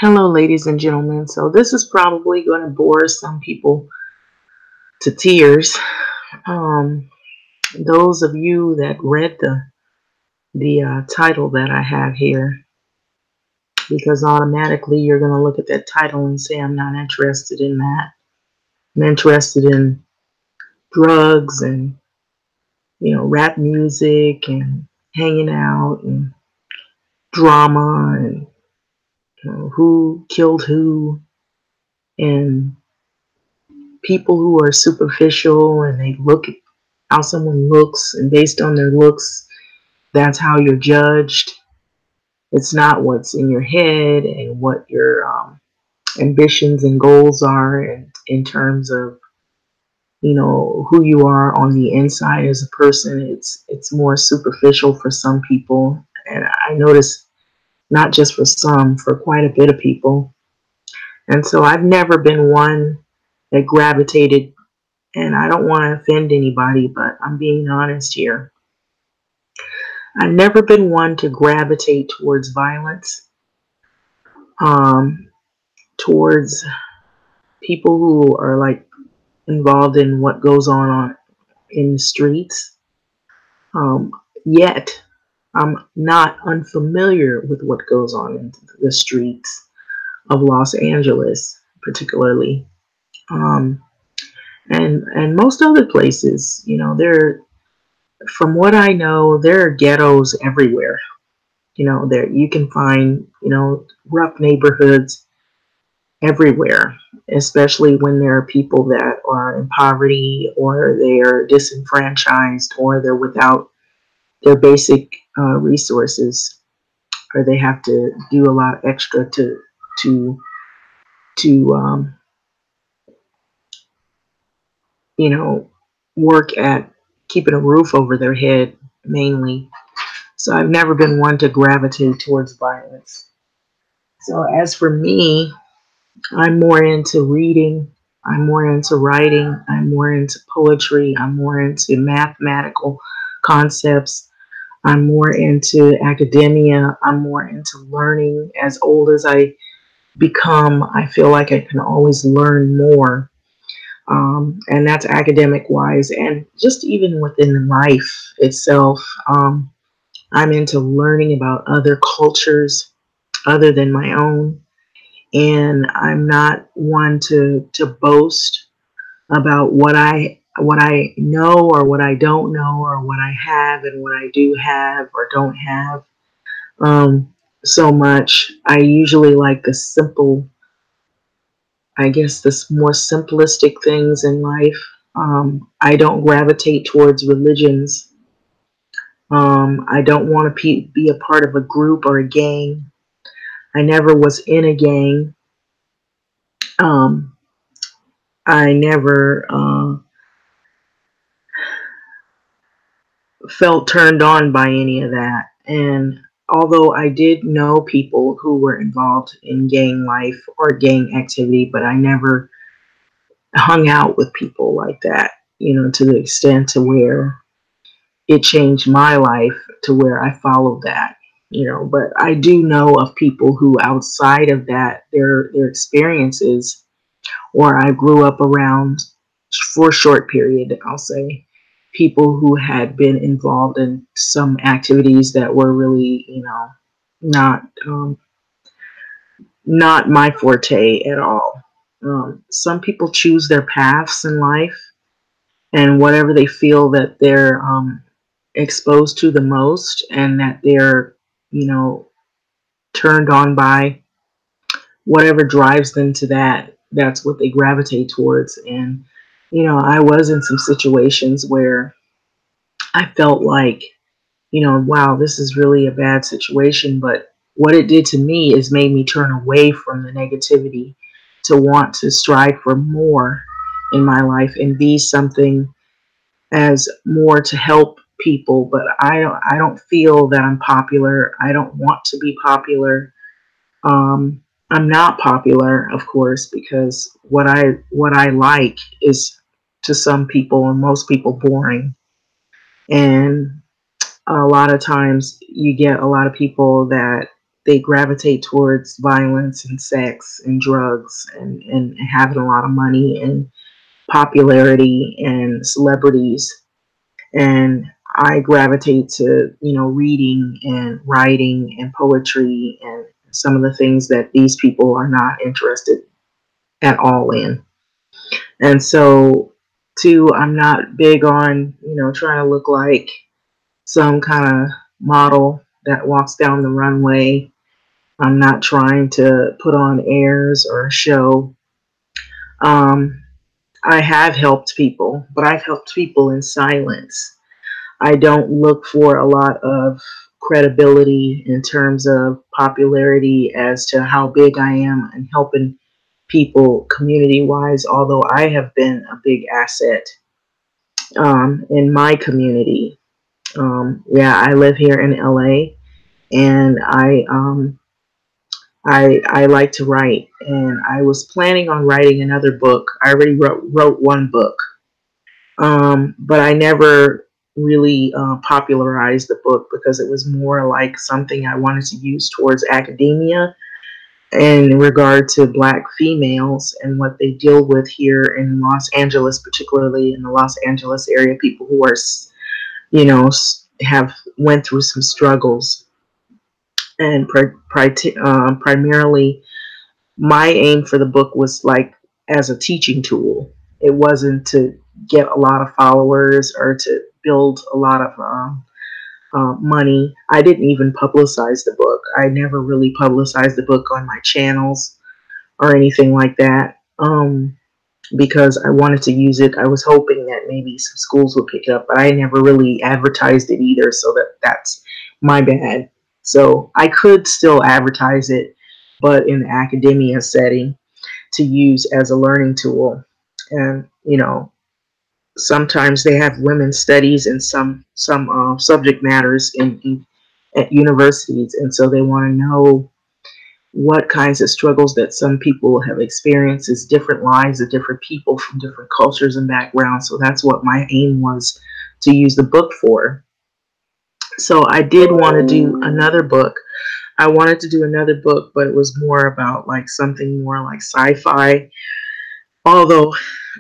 Hello, ladies and gentlemen. So, this is probably going to bore some people to tears. Um, those of you that read the title that I have here, because automatically you're going to look at that title and say, I'm not interested in that. I'm interested in drugs and, rap music and hanging out and drama and who killed who and people who are superficial and they look at how someone looks, and based on their looks, that's how you're judged. It's not what's in your head and what your ambitions and goals are, and in terms of who you are on the inside as a person. It's more superficial for some people, and I notice not just for some, for quite a bit of people. And so I've never been one that gravitated, and I don't want to offend anybody, but I'm being honest here. I've never been one to gravitate towards violence, um, towards people who are like involved in what goes on in the streets. Um, Yet, I'm not unfamiliar with what goes on in the streets of Los Angeles, particularly, um, and most other places. There, from what I know, there are ghettos everywhere. There you can find rough neighborhoods everywhere, especially when there are people that are in poverty or they are disenfranchised or they're without their basic resources, or they have to do a lot extra to to you know work at keeping a roof over their head mainly. So I've never been one to gravitate towards violence. So as for me, I'm more into reading. I'm more into writing. I'm more into poetry. I'm more into mathematical concepts. I'm more into academia. I'm more into learning. As old as I become, I feel like I can always learn more. And that's academic wise. And just even within life itself, I'm into learning about other cultures other than my own, and I'm not one to boast about what I know or what I don't know or what I have and what I do have or don't have. So much. I usually like the simple, I guess, the more simplistic things in life. I don't gravitate towards religions. I don't want to be a part of a group or a gang. I never was in a gang. Um, I never felt turned on by any of that. And although I did know people who were involved in gang life or gang activity, but I never hung out with people like that, to the extent to where it changed my life to where I followed that. But I do know of people who outside of that, their experiences, or I grew up around for a short period, I'll say, people who had been involved in some activities that were really, not not my forte at all. Some people choose their paths in life, and whatever they feel that they're exposed to the most, and that they're, you know, turned on by, whatever drives them to that, that's what they gravitate towards. And I was in some situations where I felt like, wow, this is really a bad situation, but what it did to me is made me turn away from the negativity to want to strive for more in my life and be something as more to help people. But I don't feel that I'm popular. I don't want to be popular. um, I'm not popular, of course, because what I like is, to some people and most people, boring. And a lot of times you get a lot of people that they gravitate towards violence and sex and drugs and having a lot of money and popularity and celebrities. And I gravitate to, reading and writing and poetry and some of the things that these people are not interested at all in. And so, too, I'm not big on, trying to look like some kind of model that walks down the runway. I'm not trying to put on airs or a show. Um, I have helped people, but I've helped people in silence. I don't look for a lot of credibility in terms of popularity as to how big I am in helping people community wise, although I have been a big asset in my community. Yeah, I live here in LA, and I like to write, and I was planning on writing another book. I already wrote one book, but I never really popularized the book because it was more like something I wanted to use towards academia in regard to Black females and what they deal with here in Los Angeles, particularly in the Los Angeles area, people who are, have went through some struggles. And primarily, my aim for the book was like as a teaching tool. It wasn't to get a lot of followers or to build a lot of money. I didn't even publicize the book. I never really publicized the book on my channels or anything like that, because I wanted to use it. I was hoping that maybe some schools would pick it up, but I never really advertised it either, so that's my bad. So I could still advertise it, but in the academia setting to use as a learning tool. And, sometimes they have women's studies and some subject matters at universities, and so they want to know what kinds of struggles that some people have experienced as different lives of different people from different cultures and backgrounds. So that's what my aim was to use the book for. So I did want to do another book. I wanted to do another book, but it was more about like something more like sci-fi. Although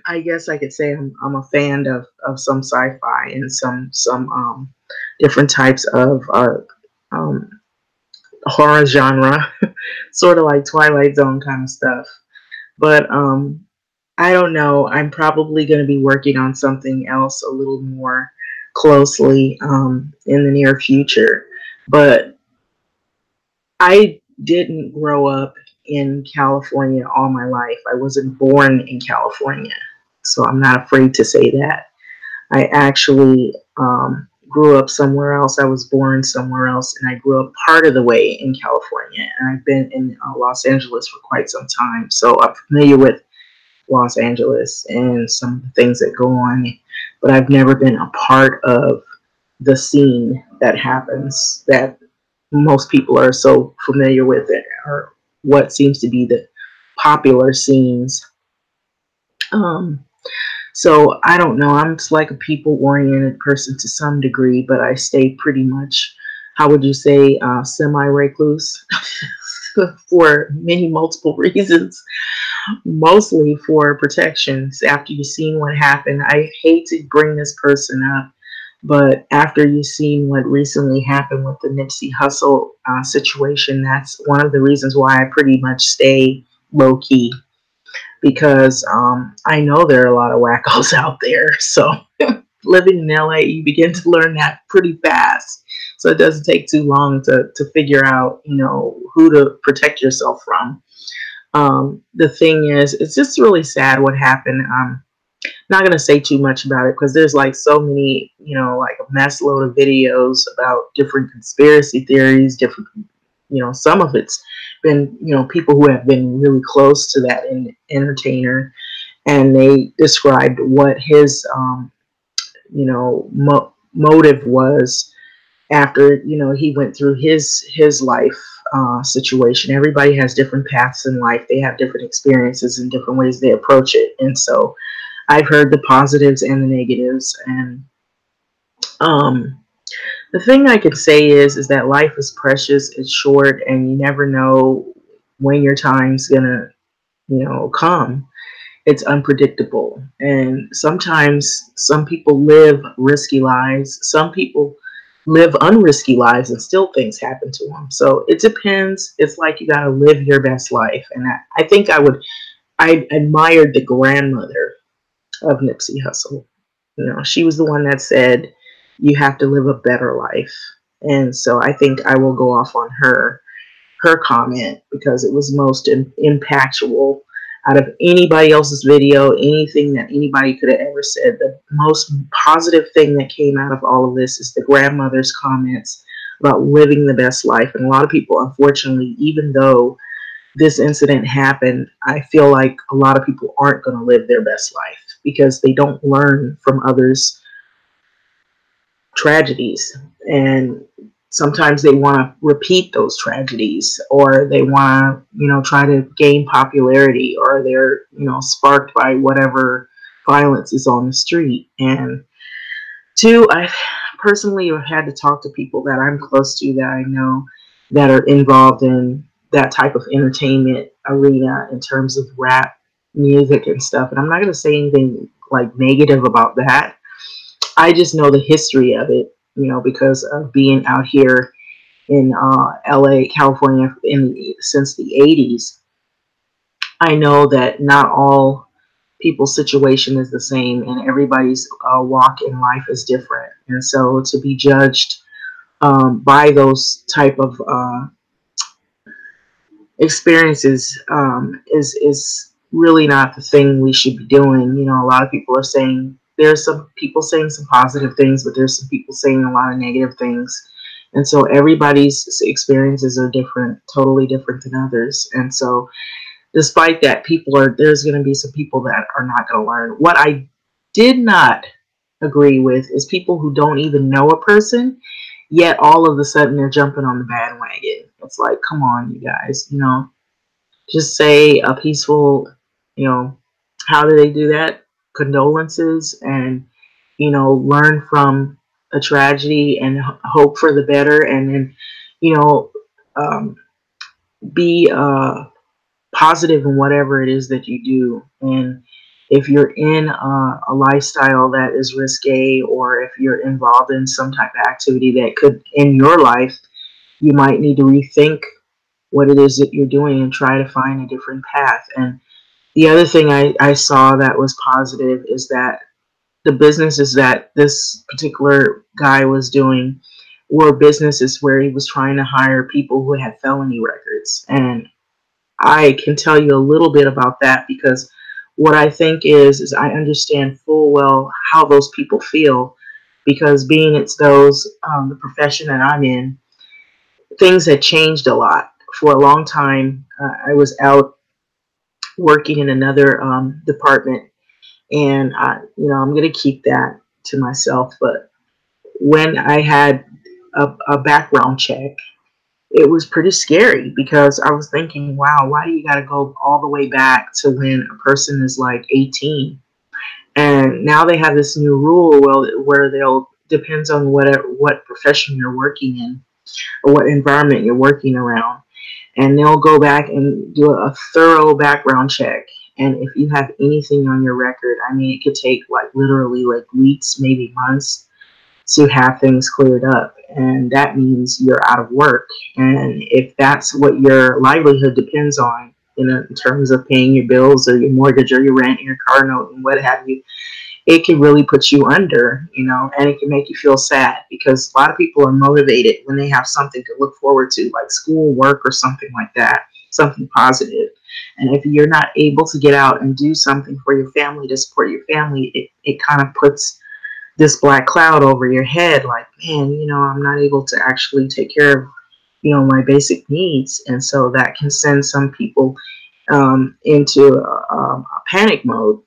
I guess I could say I'm a fan of some sci-fi and some different types of um, horror genre, sort of like Twilight Zone kind of stuff. But I don't know. I'm probably going to be working on something else a little more closely in the near future. But I didn't grow up in California all my life. I wasn't born in California, so I'm not afraid to say that. I actually grew up somewhere else. I was born somewhere else, and I grew up part of the way in California. And I've been in Los Angeles for quite some time, so I'm familiar with Los Angeles and some of the things that go on. But I've never been a part of the scene that happens that most people are so familiar with it, or what seems to be the popular scenes. Um, so I don't know. I'm just like a people-oriented person to some degree, but I stay pretty much, how would you say, semi-recluse for many multiple reasons, mostly for protections. After you've seen what happened, I hate to bring this person up, but after you've seen what recently happened with the Nipsey Hussle situation, that's one of the reasons why I pretty much stay low-key, because I know there are a lot of wackos out there. So living in LA, you begin to learn that pretty fast. So it doesn't take too long to figure out, who to protect yourself from. The thing is, it's just really sad what happened. Not going to say too much about it because there's like so many, like a mess load of videos about different conspiracy theories, different, some of it's been, people who have been really close to that entertainer, and they described what his, motive was after, he went through his life situation. Everybody has different paths in life. They have different experiences and different ways they approach it. And so I've heard the positives and the negatives. And The thing I could say is that life is precious, it's short, and you never know when your time's gonna, come. It's unpredictable. And sometimes some people live risky lives. Some people live unrisky lives and still things happen to them. So it depends. It's like you got to live your best life. And I think I admired the grandmother of Nipsey Hussle. She was the one that said, you have to live a better life. And so I think I will go off on her comment because it was most impactful out of anybody else's video, anything that anybody could have ever said. The most positive thing that came out of all of this is the grandmother's comments about living the best life. And a lot of people, unfortunately, even though this incident happened, I feel like a lot of people aren't going to live their best life because they don't learn from others' tragedies. And sometimes they want to repeat those tragedies, or they want to, try to gain popularity, or they're, sparked by whatever violence is on the street. And two, I personally have had to talk to people that I'm close to, that I know, that are involved in that type of entertainment arena in terms of rap music and stuff. And I'm not going to say anything like negative about that. I just know the history of it, because of being out here in LA, California, since the 80s. I know that not all people's situation is the same, and everybody's walk in life is different. And so to be judged by those type of experiences is really not the thing we should be doing. A lot of people are saying, there's some people saying some positive things, but there's some people saying a lot of negative things. And so everybody's experiences are different, totally different than others. And so despite that, there's going to be some people that are not going to learn. What I did not agree with is people who don't even know a person, yet all of a sudden they're jumping on the bandwagon. It's like, come on, you guys, just say a peaceful, how do they do that? Condolences, and, learn from a tragedy and hope for the better. And then, um, be positive in whatever it is that you do. And if you're in a lifestyle that is risque, or if you're involved in some type of activity that could end your life, you might need to rethink what it is that you're doing and try to find a different path. And the other thing I saw that was positive is that the businesses that this particular guy was doing were businesses where he was trying to hire people who had felony records. And I can tell you a little bit about that, because what I think is I understand full well how those people feel, because being it's the profession that I'm in, things had changed a lot. For a long time, I was out working in another department, and I'm going to keep that to myself. But when I had a background check, it was pretty scary, because I was thinking, wow, why do you got to go all the way back to when a person is like 18? And now they have this new rule, where they'll, depends on what profession you're working in, or what environment you're working around, and they'll go back and do a thorough background check. And if you have anything on your record, I mean, it could take like literally like weeks, maybe months, to have things cleared up. And that means you're out of work. And if that's what your livelihood depends on, in terms of paying your bills or your mortgage or your rent and your car note and what have you, it can really put you under, and it can make you feel sad, because a lot of people are motivated when they have something to look forward to, like school, work, or something like that, something positive. And if you're not able to get out and do something for your family, to support your family, it kind of puts this black cloud over your head, like, man, I'm not able to actually take care of, my basic needs. And so that can send some people into a panic mode.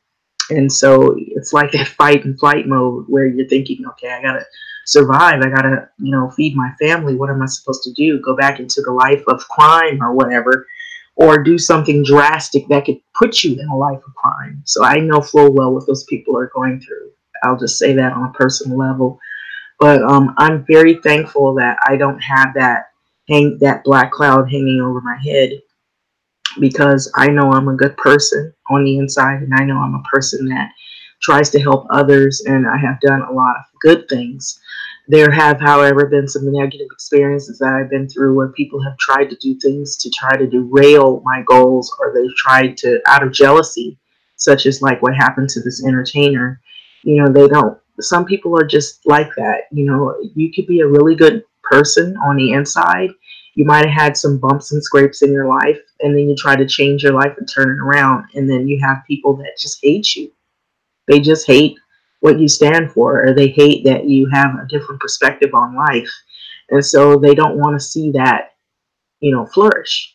And so it's like that fight and flight mode, where you're thinking, okay, I gotta survive, I gotta, feed my family. What am I supposed to do? Go back into the life of crime or whatever, or do something drastic that could put you in a life of crime. So I know full well what those people are going through. I'll just say that on a personal level. But I'm very thankful that I don't have that black cloud hanging over my head, because I know I'm a good person on the inside, and I know I'm a person that tries to help others, and I have done a lot of good things. There have, however, been some negative experiences that I've been through where people have tried to do things to try to derail my goals, or they've tried to, out of jealousy, such as like what happened to this entertainer. You know, they don't, some people are just like that. You know, you could be a really good person on the inside. You might have had some bumps and scrapes in your life, and then you try to change your life and turn it around, and then you have people that just hate you. They just hate what you stand for, or they hate that you have a different perspective on life, and so they don't want to see that, flourish.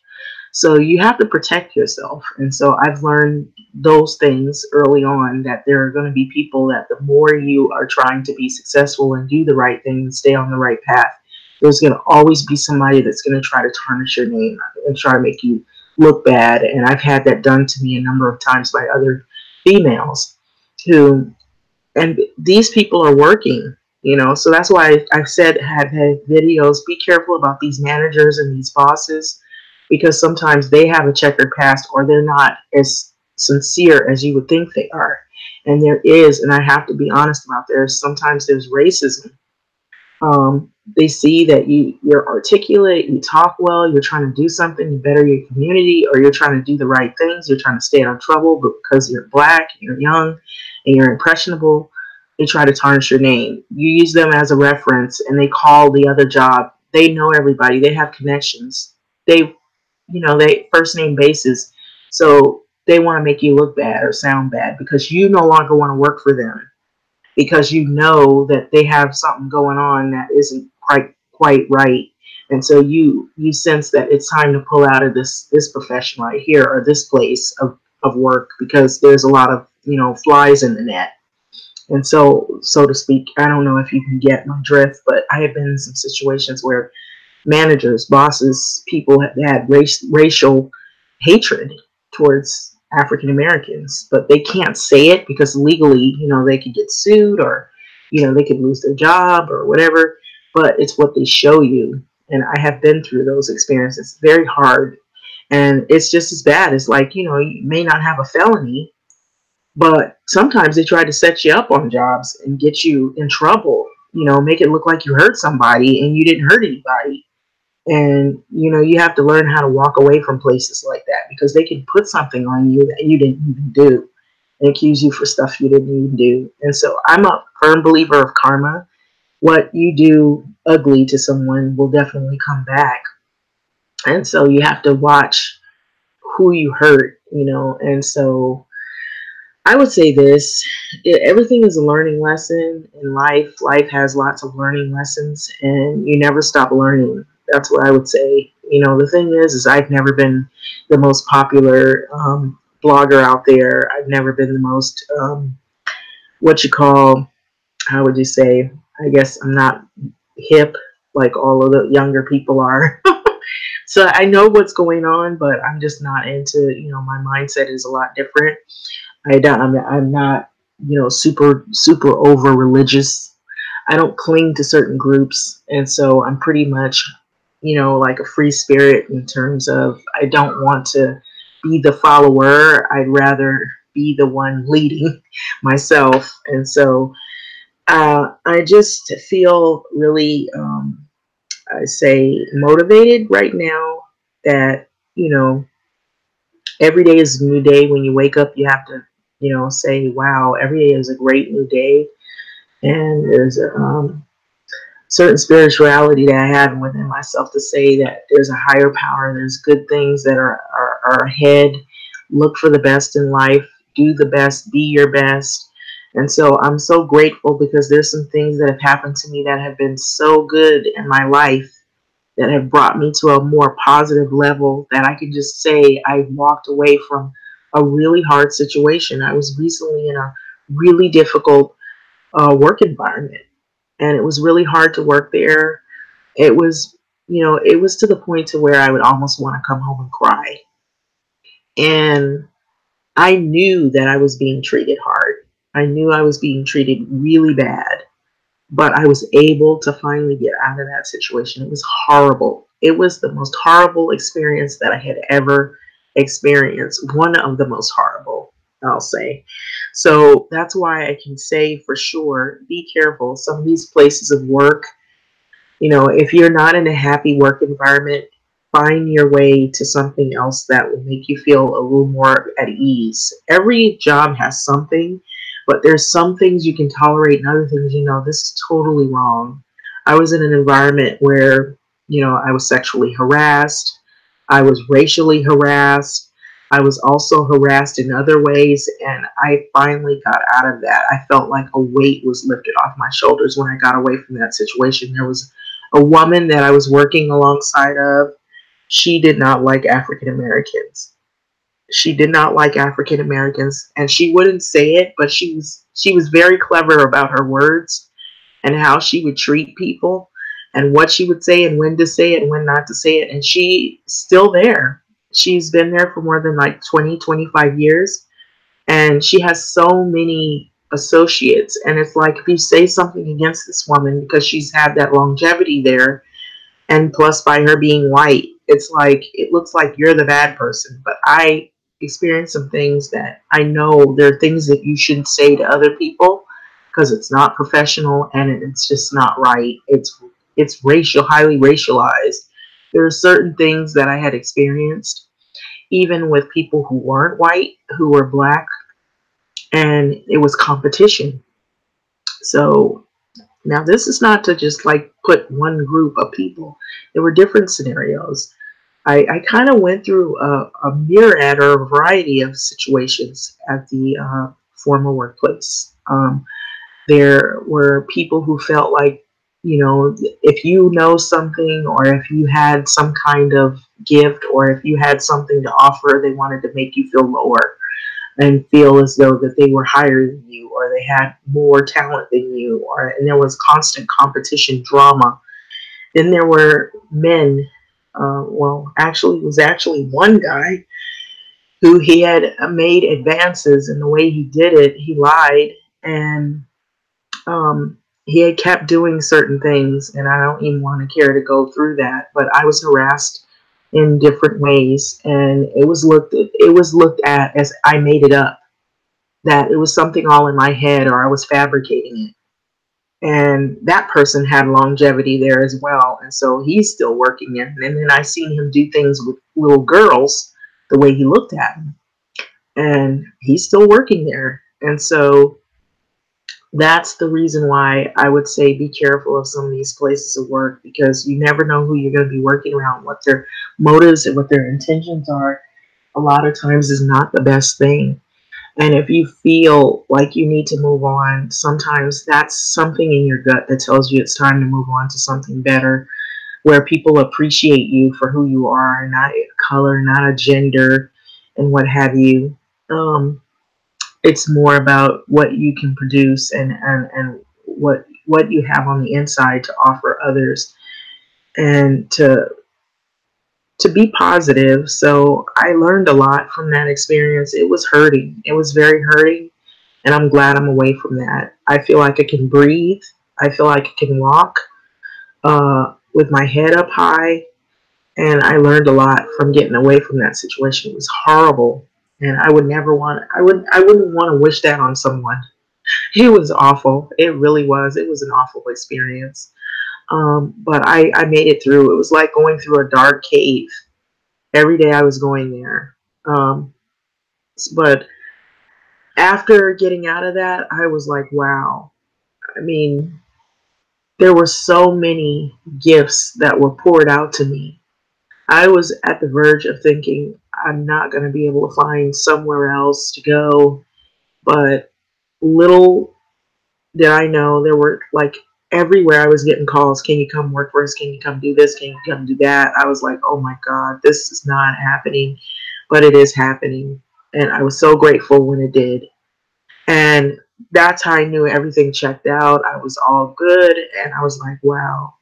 So you have to protect yourself. And so I've learned those things early on, that there are going to be people that the more you are trying to be successful and do the right thing and stay on the right path, there's going to always be somebody that's going to try to tarnish your name and try to make you look bad. And I've had that done to me a number of times by other females who, and these people are working, so that's why I've said, have had videos, be careful about these managers and these bosses, because sometimes they have a checkered past, or they're not as sincere as you would think they are. And there is, and I have to be honest about, sometimes there's racism. They see that you're articulate, you talk well, you're trying to do something, you better your community, or you're trying to do the right things, you're trying to stay out of trouble, but because you're black, you're young, and you're impressionable, they try to tarnish your name. You use them as a reference, and they call the other job. They know everybody. They have connections. They first name basis. So they want to make you look bad or sound bad, because you no longer want to work for them, because you know that they have something going on that isn't quite right. And so you sense that it's time to pull out of this profession right here, or this place of work, because there's a lot of flies in the net. And so to speak, I don't know if you can get my drift, but I have been in some situations where managers, bosses, people have had racial hatred towards African Americans, but they can't say it because legally, they could get sued, or, they could lose their job or whatever, but it's what they show you. And I have been through those experiences. It's very hard. And it's just as bad as, like, you may not have a felony, but sometimes they try to set you up on jobs and get you in trouble, make it look like you hurt somebody and you didn't hurt anybody. And you have to learn how to walk away from places like that, because they can put something on you that you didn't even do, and accuse you for stuff you didn't even do. And so I'm a firm believer of karma. What you do ugly to someone will definitely come back. And so you have to watch who you hurt, and so I would say this: everything is a learning lesson in life. Life has lots of learning lessons, and you never stop learning. That's what I would say. The thing is I've never been the most popular blogger out there. I've never been the most, what you call, how would you say? I guess I'm not hip like all of the younger people are. So I know what's going on, but I'm just not into, my mindset is a lot different. I'm not, super over religious. I don't cling to certain groups, and so I'm pretty much, like a free spirit, in terms of I don't want to be the follower. I'd rather be the one leading myself. And so I just feel really, I say, motivated right now, that every day is a new day. When you wake up, you have to, say, wow, every day is a great new day. And there's a certain spirituality that I have within myself to say that there's a higher power, there's good things that are ahead. Look for the best in life, do the best, be your best. And so I'm so grateful, because there's some things that have happened to me that have been so good in my life, that have brought me to a more positive level, that I can just say I walked away from a really hard situation. I was recently in a really difficult work environment, and it was really hard to work there. It was, it was to the point to where I would almost want to come home and cry. And I knew that I was being treated hard. I knew I was being treated really bad. but I was able to finally get out of that situation. It was horrible. It was the most horrible experience that I had ever experienced. One of the most horrible, I'll say. So that's why I can say for sure, be careful. Some of these places of work, if you're not in a happy work environment, find your way to something else that will make you feel a little more at ease. Every job has something, but there's some things you can tolerate and other things, this is totally wrong. I was in an environment where, I was sexually harassed, I was racially harassed, I was also harassed in other ways, and I finally got out of that. I felt like a weight was lifted off my shoulders when I got away from that situation. There was a woman that I was working alongside of. She did not like African Americans. She did not like African Americans, and she wouldn't say it, but she was very clever about her words and how she would treat people and what she would say and when to say it and when not to say it. And she's still there. She's been there for more than like 20, 25 years, and she has so many associates. And it's like if you say something against this woman because she's had that longevity there, and plus by her being white, it's like it looks like you're the bad person. But I experienced some things that I know there are things that you shouldn't say to other people because it's not professional and it's just not right. It's racial, highly racialized. There are certain things that I had experienced even with people who weren't white, who were black, and it was competition. So now this is not to just like put one group of people. There were different scenarios. I kind of went through a myriad or a variety of situations at the former workplace. There were people who felt like, if you know something or if you had some kind of gift or if you had something to offer, they wanted to make you feel lower and feel as though that they were higher than you or they had more talent than you, and there was constant competition drama. Then there were men, well, actually, it was actually one guy who he had made advances, and the way he did it, he lied, and he had kept doing certain things, and I don't even want to care to go through that, but I was harassed in different ways, and it was looked at as I made it up, that it was something all in my head or I was fabricating it. And that person had longevity there as well, and so he's still working in. And then I seen him do things with little girls the way he looked at them, and he's still working there. And so that's the reason why I would say be careful of some of these places of work, because you never know who you're going to be working around, what their motives and what their intentions are. A lot of times is not the best thing. And if you feel like you need to move on, sometimes that's something in your gut that tells you it's time to move on to something better, where people appreciate you for who you are, not a color, not a gender, and what have you. It's more about what you can produce, and what you have on the inside to offer others, and to be positive. So I learned a lot from that experience. It was hurting. It was very hurting, and I'm glad I'm away from that. I feel like I can breathe. I feel like I can walk with my head up high, and I learned a lot from getting away from that situation. It was horrible, and I would never want. I wouldn't want to wish that on someone. It was awful. It really was. It was an awful experience. But I made it through. It was like going through a dark cave. Every day I was going there. Um, but after getting out of that, I was like, wow. I mean, there were so many gifts that were poured out to me. I was at the verge of thinking I'm not going to be able to find somewhere else to go. But little did I know, there were like everywhere I was getting calls. Can you come work for us? Can you come do this? Can you come do that? I was like, oh my God, this is not happening, but it is happening. And I was so grateful when it did. And that's how I knew everything checked out. I was all good. And I was like, wow.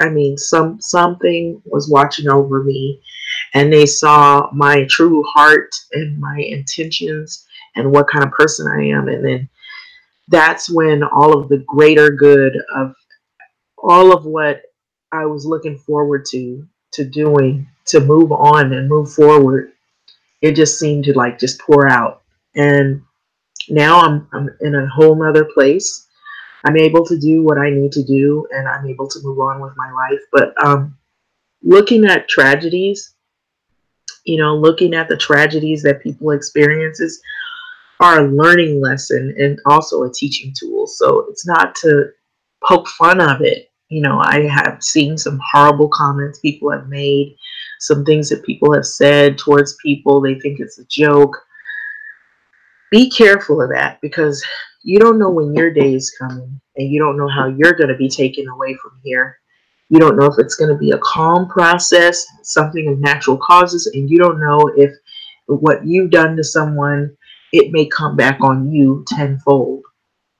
I mean, something was watching over me, and they saw my true heart and my intentions and what kind of person I am. And then that's when all of the greater good of all of what I was looking forward to doing, to move on and move forward, it just seemed to like just pour out. And now I'm in a whole nother place. I'm able to do what I need to do, and I'm able to move on with my life. But looking at tragedies, looking at the tragedies that people experiences are a learning lesson and also a teaching tool. So it's not to poke fun of it. I have seen some horrible comments people have made, some things that people have said towards people. They think it's a joke. Be careful of that, because you don't know when your day is coming, and you don't know how you're going to be taken away from here. You don't know if it's going to be a calm process, something of natural causes, and you don't know if what you've done to someone, it may come back on you tenfold.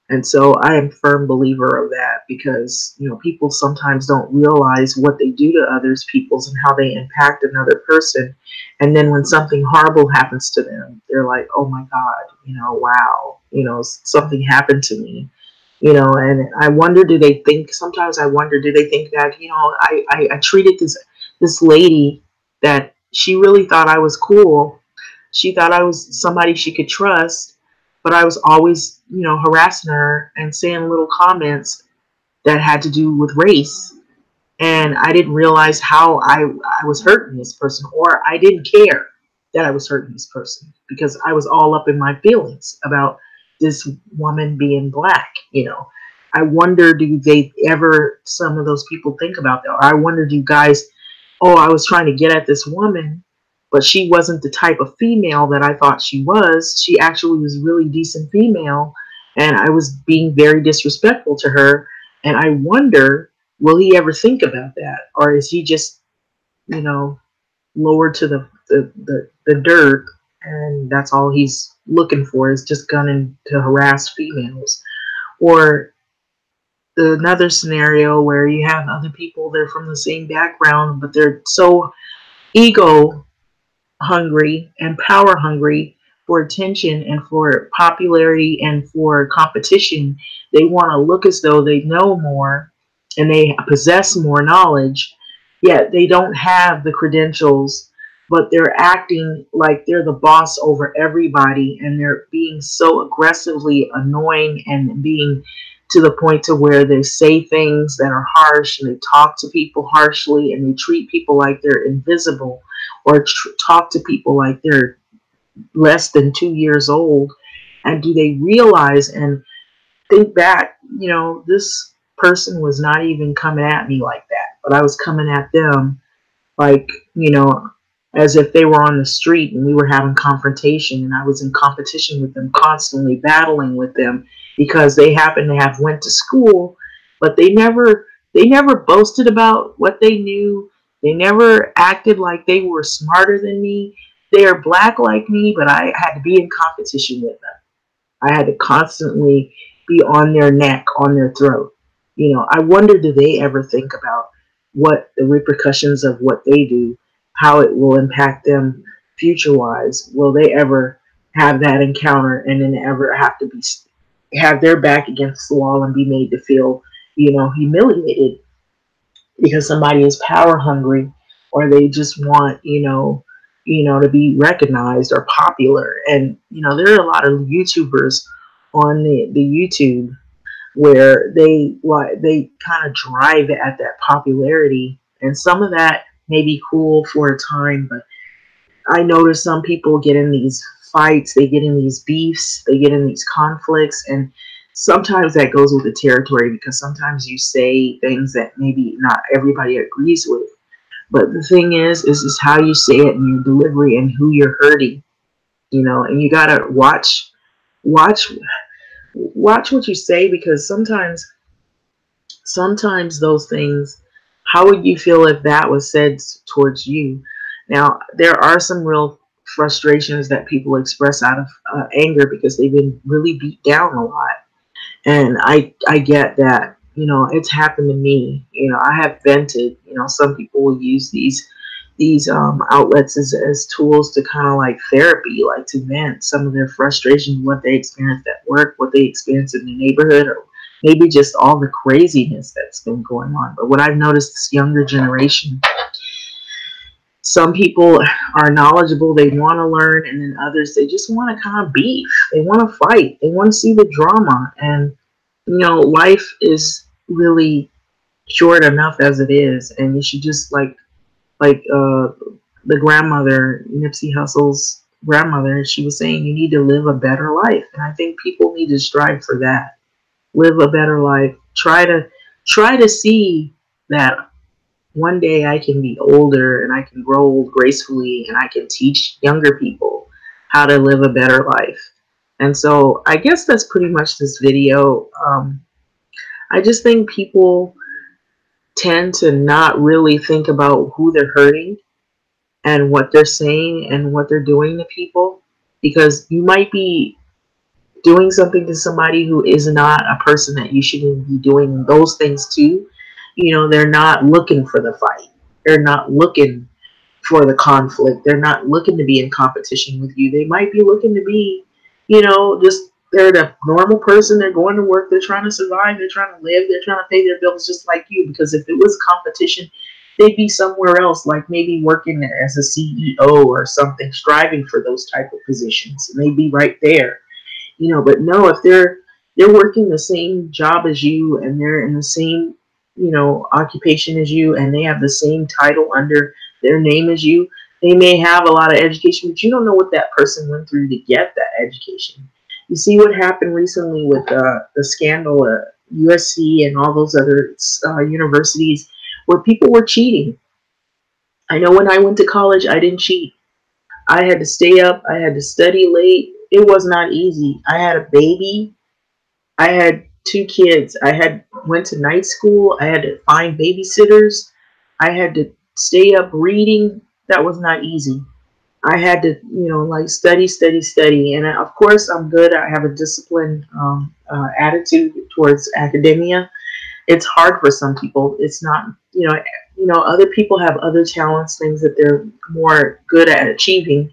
And so I am a firm believer of that, because people sometimes don't realize what they do to others peoples and how they impact another person. And then when something horrible happens to them, they're like, oh my God, wow, something happened to me. And I wonder, do they think, sometimes I wonder, do they think that, I treated this lady that she really thought I was cool. She thought I was somebody she could trust, but I was always, harassing her and saying little comments that had to do with race. And I didn't realize how I was hurting this person, or I didn't care that I was hurting this person, because I was all up in my feelings about this woman being black. I wonder, do they ever, some of those people think about that? Or I wonder, do guys, oh, I was trying to get at this woman, but she wasn't the type of female that I thought she was. She actually was a really decent female, and I was being very disrespectful to her. And I wonder, will he ever think about that? Or is he just, lowered to the dirt, and that's all he's looking for, is just gunning to harass females? Or another scenario where you have other people, they're from the same background, but they're so ego hungry and power hungry for attention and for popularity and for competition. They want to look as though they know more and they possess more knowledge, yet they don't have the credentials, but they're acting like they're the boss over everybody, and they're being so aggressively annoying and being to the point to where they say things that are harsh, and they talk to people harshly, and they treat people like they're invisible, or talk to people like they're less than 2 years old. And do they realize and think back, this person was not even coming at me like that, but I was coming at them like, as if they were on the street and we were having confrontation, and I was in competition with them, constantly battling with them, because they happened to have went to school, but they never boasted about what they knew. They never acted like they were smarter than me. They are black like me, but I had to be in competition with them. I had to constantly be on their neck, on their throat. I wonder, do they ever think about what the repercussions of what they do, how it will impact them future wise? Will they ever have that encounter and then ever have to have their back against the wall and be made to feel, humiliated because somebody is power hungry, or they just want, to be recognized or popular? And there are a lot of YouTubers on the YouTube where they kind of drive at that popularity, and some of that may be cool for a time, but I notice some people get in these fights, they get in these beefs, they get in these conflicts, and sometimes that goes with the territory, because sometimes you say things that maybe not everybody agrees with. But the thing is how you say it and your delivery and who you're hurting, and you gotta watch watch what you say, because sometimes those things, how would you feel if that was said towards you? Now, there are some real frustrations that people express out of anger, because they've been really beat down a lot. And I get that. It's happened to me. I have vented. Some people will use these these outlets as tools to kind of like therapy, like to vent some of their frustrations, what they experienced at work, what they experienced in the neighborhood, or maybe just all the craziness that's been going on. But what I've noticed, this younger generation, some people are knowledgeable, they want to learn, and then others, they just want to kind of beef. They want to fight. They want to see the drama. And, you know, life is really short enough as it is. And you should just like the grandmother, Nipsey Hussle's grandmother, she was saying you need to live a better life. And I think people need to strive for that. Live a better life. Try to see that one day I can be older and I can grow old gracefully and I can teach younger people how to live a better life. And so I guess that's pretty much this video. I just think people tend to not really think about who they're hurting and what they're saying and what they're doing to people, because you might be doing something to somebody who is not a person that you shouldn't be doing those things to. You know, they're not looking for the fight. They're not looking for the conflict. They're not looking to be in competition with you. They might be looking to be, you know, just they're the normal person. They're going to work. They're trying to survive. They're trying to live. They're trying to pay their bills just like you. Because if it was competition, they'd be somewhere else, like maybe working as a CEO or something, striving for those type of positions. And they'd be right there, you know. But no, if they're working the same job as you and they're in the same, you know, occupation as you, and they have the same title under their name as you, they may have a lot of education, but you don't know what that person went through to get that education. You see what happened recently with the scandal at USC and all those other universities where people were cheating. I know when I went to college, I didn't cheat. I had to stay up. I had to study late. It was not easy. I had a baby. I had two kids. I had went to night school. I had to find babysitters. I had to stay up reading. That was not easy. I had to, you know, like study, study, study. And of course, I'm good. I have a disciplined attitude towards academia. It's hard for some people. It's not, other people have other talents, things that they're more good at achieving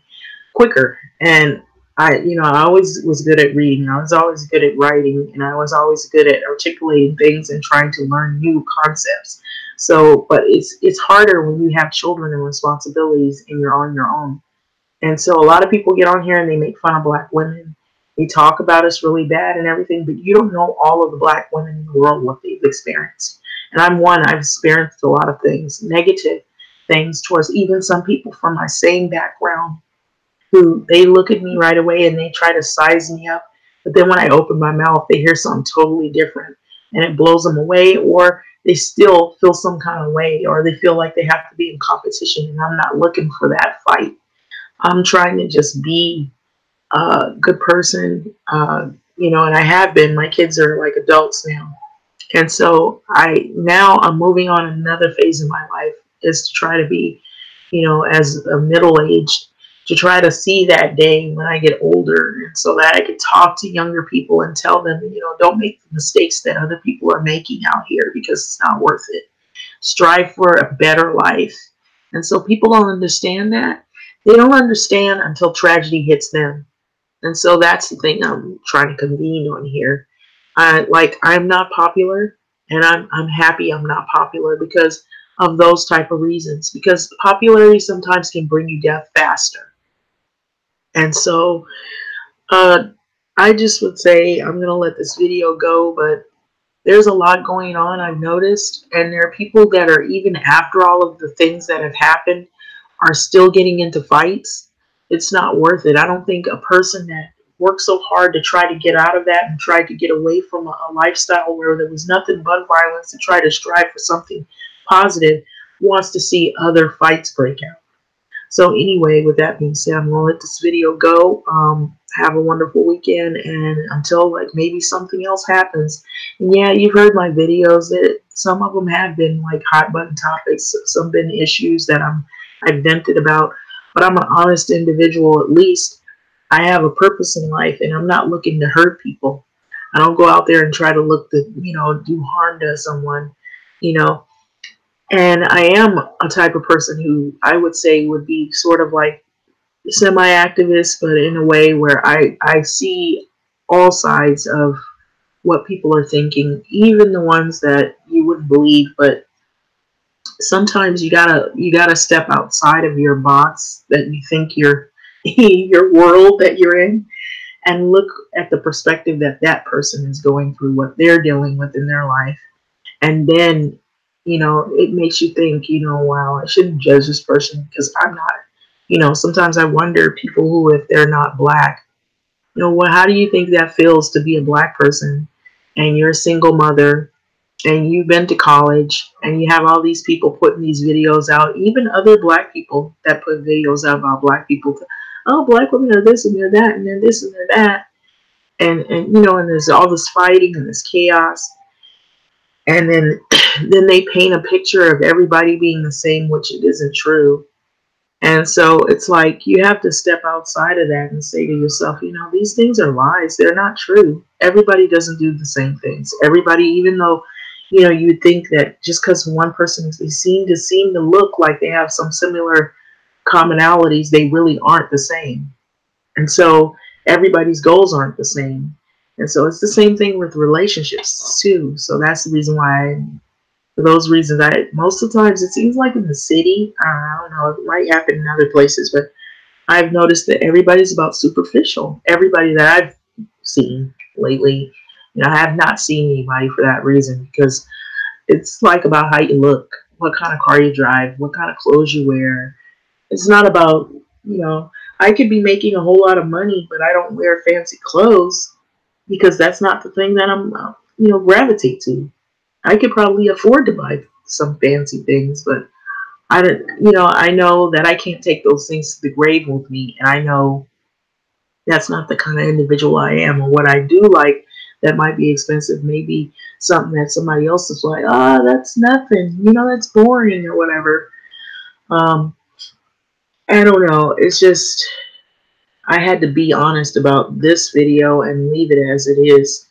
quicker. And I always was good at reading. I was always good at writing, and I was always good at articulating things and trying to learn new concepts. So, but it's harder when you have children and responsibilities and you're on your own. And so a lot of people get on here and they make fun of black women. They talk about us really bad and everything, but you don't know all of the black women in the world, what they've experienced. And I'm one, I've experienced a lot of things, negative things towards even some people from my same background, who they look at me right away and they try to size me up. But then when I open my mouth, they hear something totally different and it blows them away, or they still feel some kind of way, or they feel like they have to be in competition. And I'm not looking for that fight. I'm trying to just be a good person, and I have been. My kids are like adults now. And so I'm moving on another phase in my life, is to try to be, as a middle-aged, to try to see that day when I get older, and so that I can talk to younger people and tell them, don't make the mistakes that other people are making out here, because it's not worth it. Strive for a better life. And so people don't understand that. They don't understand until tragedy hits them. And so that's the thing I'm trying to convene on here. I'm not popular, and I'm happy I'm not popular because of those type of reasons. Because popularity sometimes can bring you death faster. And so I just would say I'm going to let this video go, but there's a lot going on, I've noticed, and there are people that are, even after all of the things that have happened, are still getting into fights. It's not worth it. I don't think a person that worked so hard to try to get out of that and tried to get away from a lifestyle where there was nothing but violence, to try to strive for something positive, wants to see other fights break out. So anyway, with that being said, I'm going to let this video go. Have a wonderful weekend, and until like maybe something else happens. And yeah, you've heard my videos, that some of them have been like hot button topics, some been issues that I've vented about, but I'm an honest individual. At least I have a purpose in life, and I'm not looking to hurt people. I don't go out there and try to look to, do harm to someone. And I am a type of person who I would say would be sort of like semi-activist, but in a way where I see all sides of what people are thinking, even the ones that you wouldn't believe. But sometimes you gotta step outside of your box that you think your your world that you're in, and look at the perspective that that person is going through, what they're dealing with in their life. And then, it makes you think, wow, I shouldn't judge this person because I'm not. Sometimes I wonder, people who, if they're not black, how do you think that feels to be a black person and you're a single mother and you've been to college and you have all these people putting these videos out, even other black people that put videos out about black people. Oh, black women are this and they're that and they're this and they're that. And there's all this fighting and this chaos. And then then they paint a picture of everybody being the same, which it isn't true. And so it's like you have to step outside of that and say to yourself, these things are lies. They're not true. Everybody doesn't do the same things. Everybody, even though, you would think that just because one person, they seem to look like they have some similar commonalities, they really aren't the same. And so everybody's goals aren't the same. And so it's the same thing with relationships too. So that's the reason why, for those reasons, most of the times it seems like in the city, I don't know, it might happen in other places, but I've noticed that everybody's about superficial. Everybody that I've seen lately, I have not seen anybody for that reason, because it's like about how you look, what kind of car you drive, what kind of clothes you wear. It's not about, I could be making a whole lot of money, but I don't wear fancy clothes because that's not the thing that I'm, gravitate to. I could probably afford to buy some fancy things, but I don't, I know that I can't take those things to the grave with me. And I know that's not the kind of individual I am. And what I do like that might be expensive, maybe something that somebody else is like, that's nothing, that's boring or whatever. Um, I don't know. It's just, I had to be honest about this video and leave it as it is,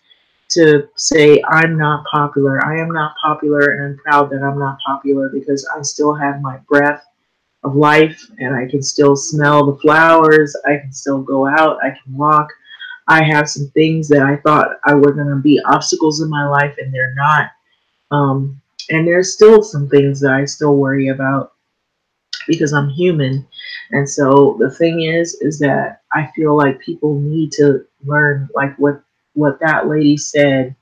to say I'm not popular. I am not popular, and I'm proud that I'm not popular because I still have my breath of life and I can still smell the flowers. I can still go out. I can walk. I have some things that I thought I were going to be obstacles in my life, and they're not. Um, and there's still some things that I still worry about because I'm human. And so the thing is that I feel like people need to learn, like what that lady said,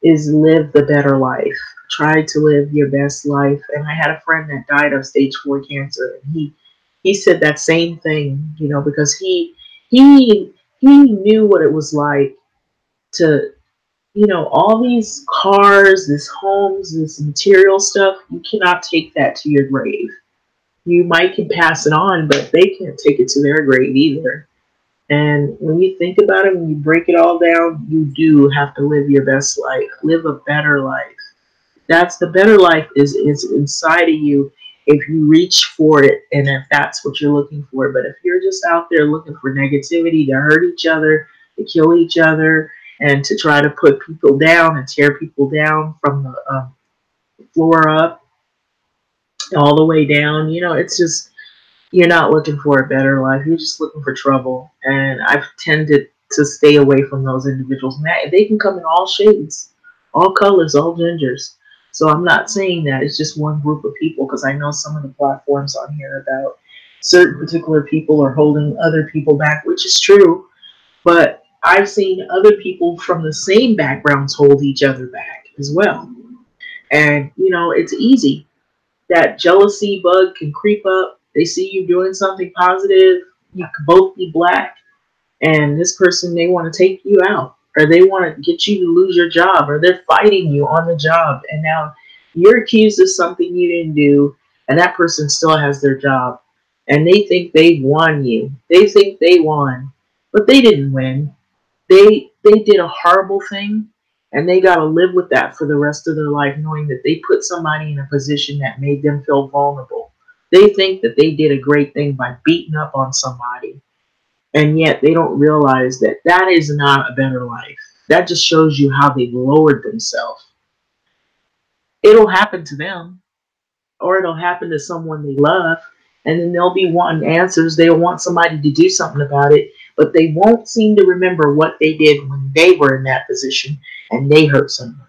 is live the better life. Try to live your best life. And I had a friend that died of stage 4 cancer, and he said that same thing, because he he knew what it was like to, all these cars, this homes, this material stuff. You cannot take that to your grave. You might can pass it on, but they can't take it to their grave either. And when you think about it, when you break it all down, you do have to live your best life, live a better life. That's the better life is inside of you if you reach for it and if that's what you're looking for. But if you're just out there looking for negativity to hurt each other, to kill each other, and to try to put people down and tear people down from the floor up all the way down, it's just, you're not looking for a better life. You're just looking for trouble. And I've tended to stay away from those individuals. And they can come in all shades, all colors, all genders. So I'm not saying that it's just one group of people, because I know some of the platforms on here about certain particular people are holding other people back, which is true. But I've seen other people from the same backgrounds hold each other back as well. And, it's easy. That jealousy bug can creep up. They see you doing something positive. You could both be black, and this person, they want to take you out, or they want to get you to lose your job, or they're fighting you on the job. And now you're accused of something you didn't do, and that person still has their job. And they think they won you. They think they won, but they didn't win. They did a horrible thing, and they got to live with that for the rest of their life, knowing that they put somebody in a position that made them feel vulnerable. They think that they did a great thing by beating up on somebody, and yet they don't realize that that is not a better life. That just shows you how they lowered themselves. It'll happen to them. or it'll happen to someone they love, and then they'll be wanting answers. They'll want somebody to do something about it, but they won't seem to remember what they did when they were in that position and they hurt someone.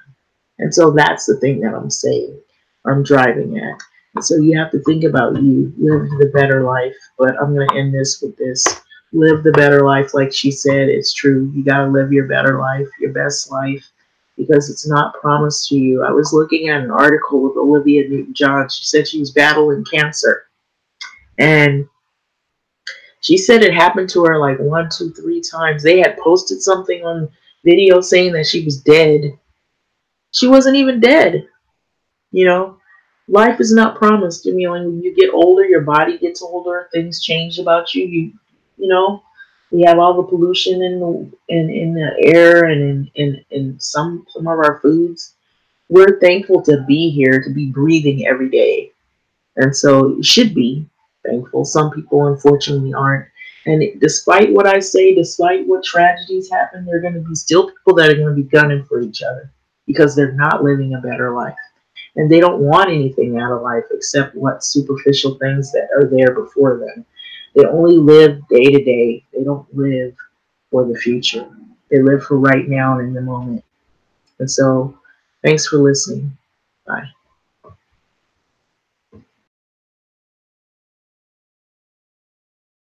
And so that's the thing that I'm saying, or I'm driving at. And so you have to think about you, live the better life. But I'm going to end this with this. Live the better life. Like she said, it's true. You got to live your better life, your best life, because it's not promised to you. I was looking at an article with Olivia Newton-John. She said she was battling cancer. And she said it happened to her like 1, 2, 3 times. They had posted something on video saying that she was dead. She wasn't even dead. You know, life is not promised. I mean, when you get older, your body gets older, things change about you. You know, we have all the pollution in the air and in some of our foods. We're thankful to be here, to be breathing every day, and so you should be thankful. Some people, unfortunately, aren't. And despite what I say, despite what tragedies happen, there are going to be still people that are going to be gunning for each other because they're not living a better life. And they don't want anything out of life except what superficial things that are there before them. They only live day to day. They don't live for the future. They live for right now and in the moment. And so, thanks for listening. Bye.